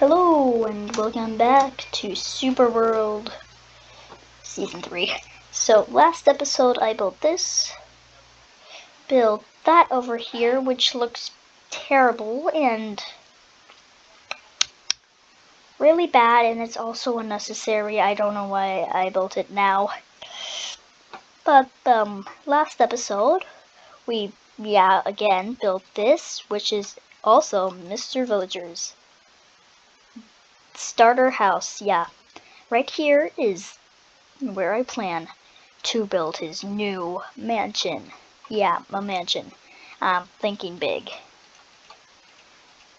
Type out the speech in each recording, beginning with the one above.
Hello and welcome back to Super World Season 3. So last episode I built this, built that over here which looks terrible and really bad, and it's also unnecessary. I don't know why I built it now. But last episode we again built this, which is also Mr. Villager's starter house. Right here is where I plan to build his new mansion. Yeah, a mansion. I'm thinking big.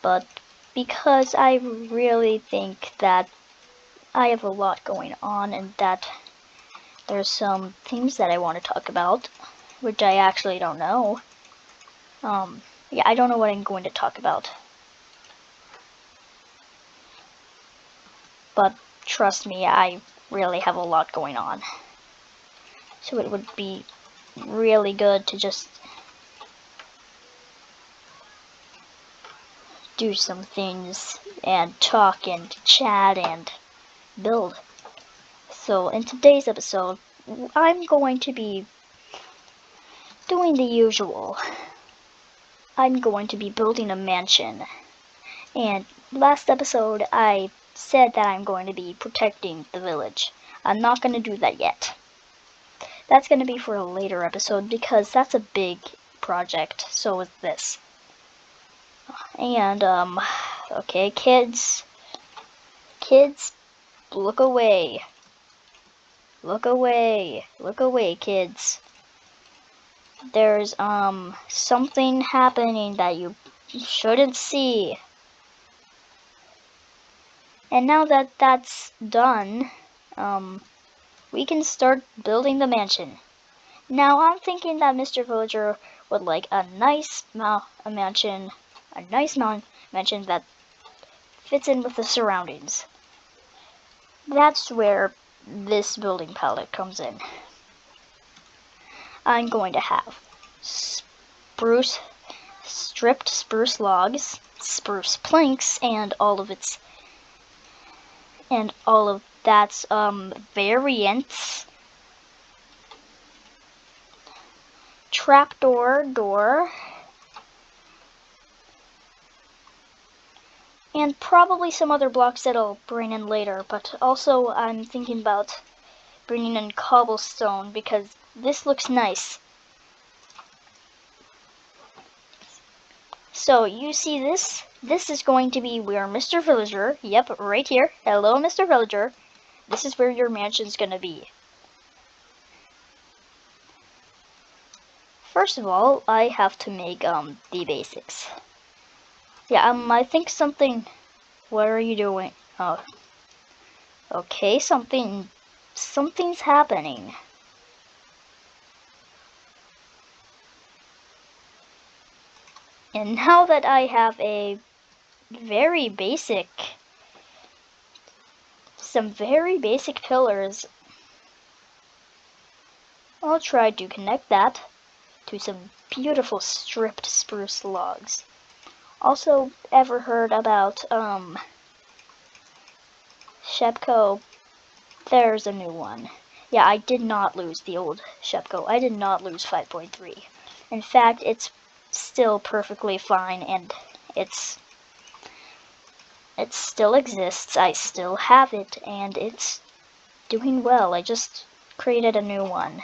But because I really think that I have a lot going on and that there's some things that I want to talk about, which I actually don't know. I don't know what I'm going to talk about. But trust me, I really have a lot going on. So it would be really good to just do some things and talk and chat and build. So in today's episode, I'm going to be doing the usual. I'm going to be building a mansion. And last episode, I said that I'm going to be protecting the village. I'm not going to do that yet. That's going to be for a later episode because that's a big project. So is this. And, okay, kids, look away. Look away, kids. There's, something happening that you shouldn't see. And now that that's done, we can start building the mansion. Now, I'm thinking that Mr. Villager would like a nice mansion that fits in with the surroundings. That's where this building palette comes in. I'm going to have stripped spruce logs, spruce planks, and all of that's variants. Trapdoor door. And probably some other blocks that I'll bring in later, but also I'm thinking about bringing in cobblestone because this looks nice. So you see this? This is going to be where Mr. Villager, yep, right here. Hello, Mr. Villager. This is where your mansion's gonna be. First of all, I have to make the basics. I think something. What are you doing? Oh, okay, something's happening. And now that I have some very basic pillars, I'll try to connect that to some beautiful stripped spruce logs. Also, ever heard about Shepco? There's a new one. Yeah, I did not lose the old Shepco. I did not lose 5.3. In fact, it's still perfectly fine, and it still exists. I still have it, and it's doing well. I just created a new one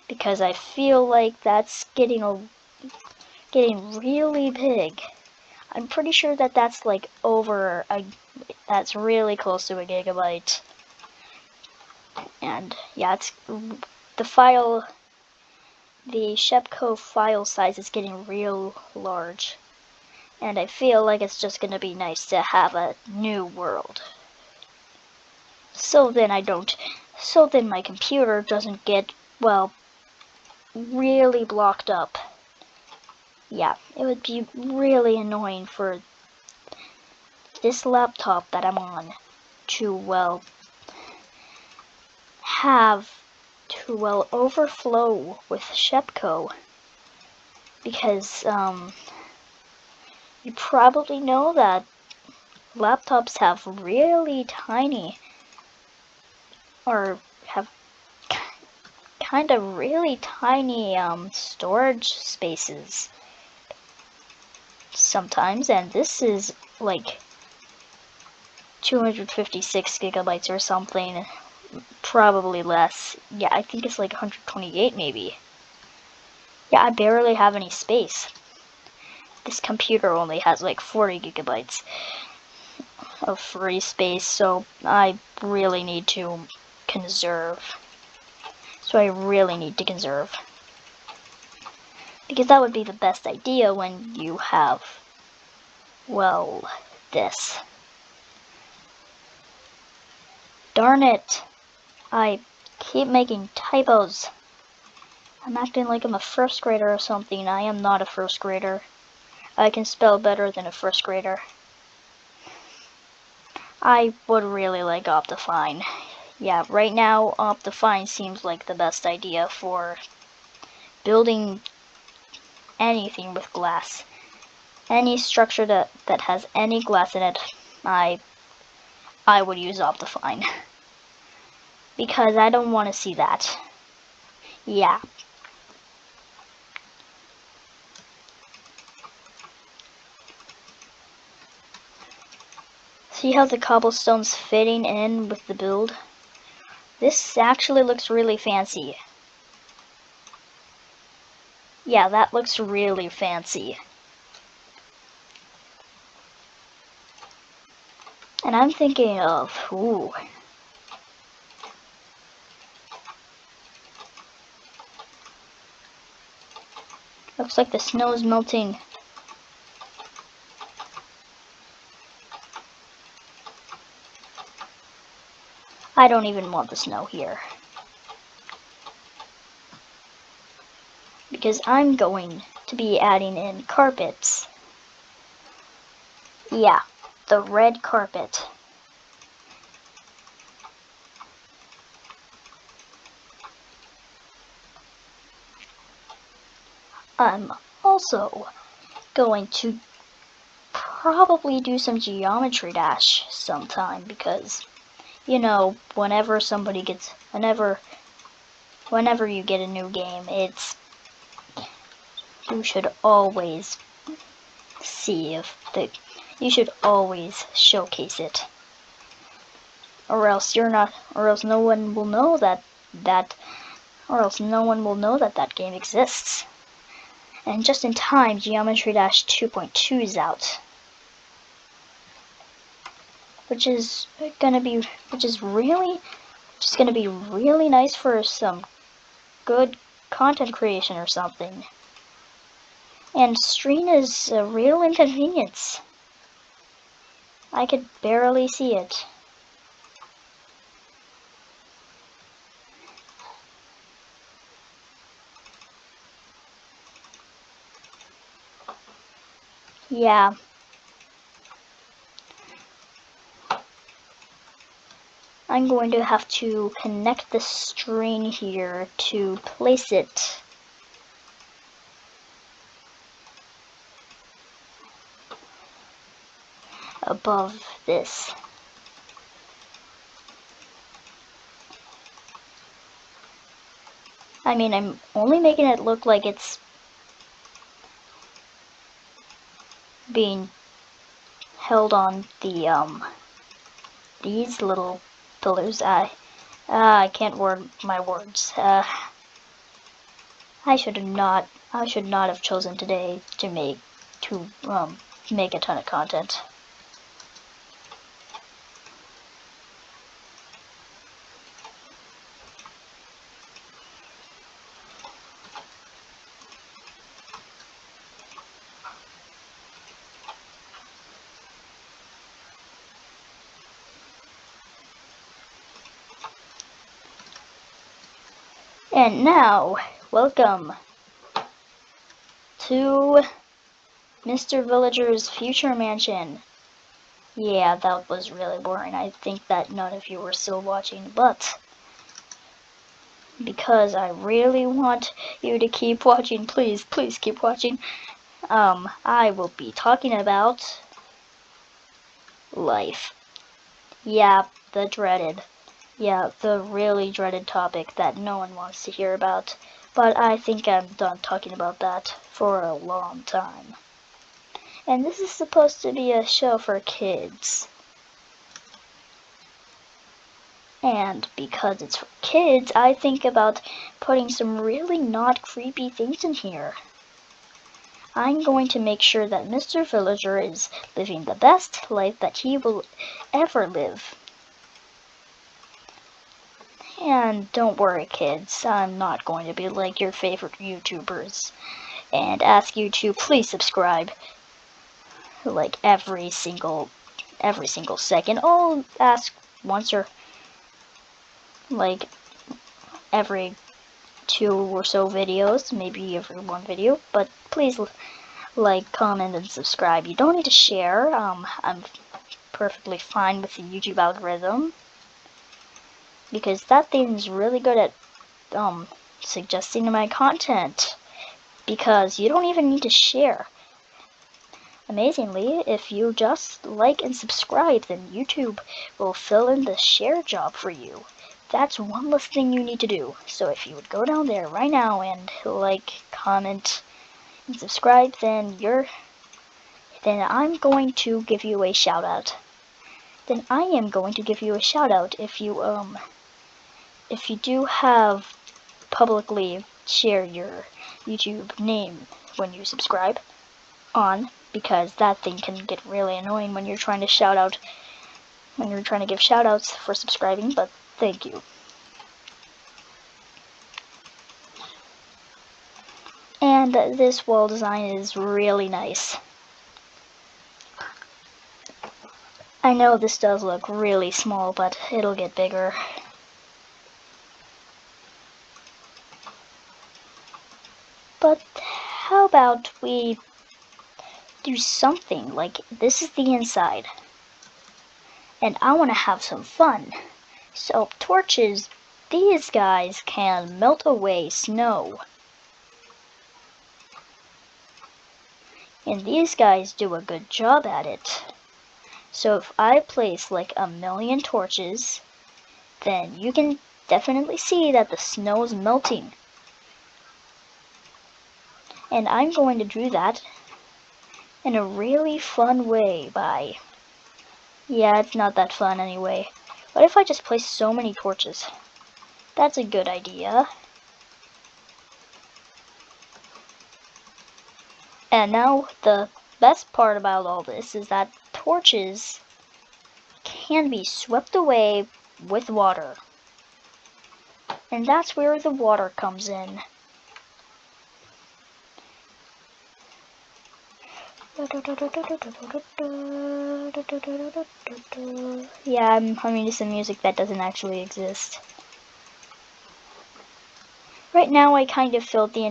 because I feel like that's getting really big. I'm pretty sure that that's like that's really close to a gigabyte. And yeah, it's the Shepco file size is getting real large. And I feel like it's just gonna be nice to have a new world. So then my computer doesn't get, well, really blocked up. Yeah, it would be really annoying for this laptop that I'm on to, well, overflow with Shepco. Because, you probably know that laptops have really tiny, or have kind of really tiny storage spaces sometimes, and this is like 256 gigabytes or something, probably less. Yeah, I think it's like 128 maybe. Yeah, I barely have any space. This computer only has like 40 gigabytes of free space, so I really need to conserve. So I really need to conserve. Because that would be the best idea when you have, well, this. Darn it! I keep making typos. I'm acting like I'm a first grader or something. I am not a first grader. I can spell better than a first grader. I would really like Optifine. Yeah, right now Optifine seems like the best idea for building anything with glass. Any structure that has any glass in it, I would use Optifine. Because I don't want to see that. Yeah. See how the cobblestone's fitting in with the build? This actually looks really fancy. Yeah, that looks really fancy. And I'm thinking of, ooh. Looks like the snow is melting. I don't even want the snow here. Because I'm going to be adding in carpets. Yeah, the red carpet. I'm also going to probably do some Geometry Dash sometime because, you know, whenever you get a new game, you should always you should always showcase it. Or else no one will know that that game exists. And just in time, Geometry Dash 2.2 is out. Which is gonna be really nice for some good content creation or something. And Stream is a real inconvenience. I could barely see it. Yeah. I'm going to have to connect the string here to place it above this. I mean, I'm only making it look like it's being held on these little pillars. I can't word my words. I should not have chosen today to make a ton of content. And now, welcome to Mr. Villager's future mansion. Yeah, that was really boring. I think that none of you were still watching, but because I really want you to keep watching, please keep watching. I will be talking about life. Yeah, the really dreaded topic that no one wants to hear about. But I think I'm done talking about that for a long time. And this is supposed to be a show for kids. And because it's for kids, I think about putting some really not creepy things in here. I'm going to make sure that Mr. Villager is living the best life that he will ever live. And don't worry, kids, I'm not going to be like your favorite YouTubers and ask you to please subscribe like every single second. I'll ask once or like every 2 or so videos, maybe every 1 video, but please like, comment, and subscribe. You don't need to share. I'm perfectly fine with the YouTube algorithm because that thing's really good at suggesting my content, because you don't even need to share. Amazingly, if you just like and subscribe, then YouTube will fill in the share job for you. That's one less thing you need to do. So if you would go down there right now and like, comment, and subscribe, then I'm going to give you a shout out. Then I am going to give you a shout out if you do have publicly share your YouTube name when you subscribe on, because that thing can get really annoying when you're trying to give shout outs for subscribing, but thank you. And this wall design is really nice. I know this does look really small, but it'll get bigger. But how about we do something like, this is the inside, and I want to have some fun. So torches, these guys can melt away snow. And these guys do a good job at it. So if I place like 1,000,000 torches, then you can definitely see that the snow is melting. And I'm going to do that in a really fun way yeah, it's not that fun anyway. What if I just place so many torches? That's a good idea. And now the best part about all this is that torches can be swept away with water. And that's where the water comes in. Yeah, I'm humming to some music that doesn't actually exist. Right now I kind of filled the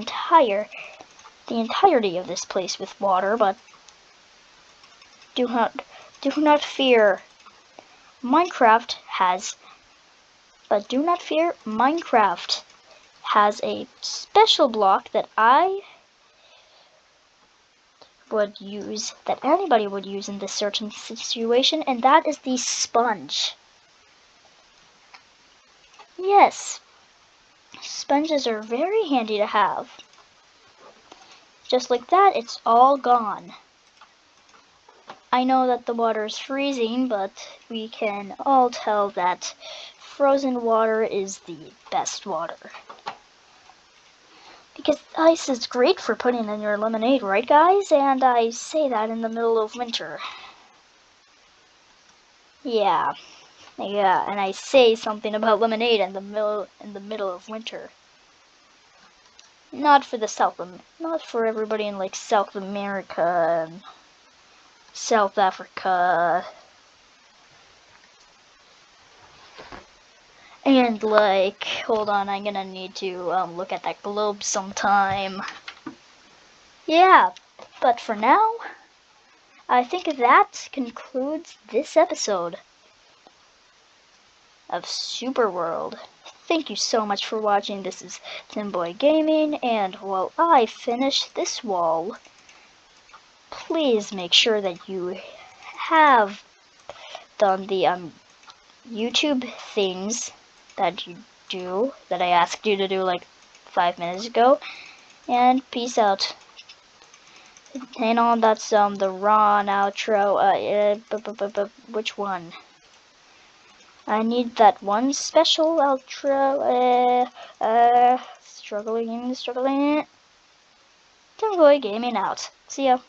entirety of this place with water, but do not fear. Minecraft has a special block that I would use, that anybody would use in this certain situation, and that is the sponge. Yes, sponges are very handy to have. Just like that, it's all gone. I know that the water is freezing, but we can all tell that frozen water is the best water. Because ice is great for putting in your lemonade, right guys? And I say that in the middle of winter. Yeah, and I say something about lemonade in the middle of winter. Not for everybody in like South America and South Africa. And like, hold on, I'm gonna need to look at that globe sometime. Yeah, but for now, I think that concludes this episode of Super World. Thank you so much for watching. This is Timboy Gaming, and while I finish this wall, please make sure that you have done the YouTube things that that I asked you to do like 5 minutes ago. And peace out. And on, that's the raw outro. Which one? I need that one special outro. Struggling. Jungle Gaming out. See ya.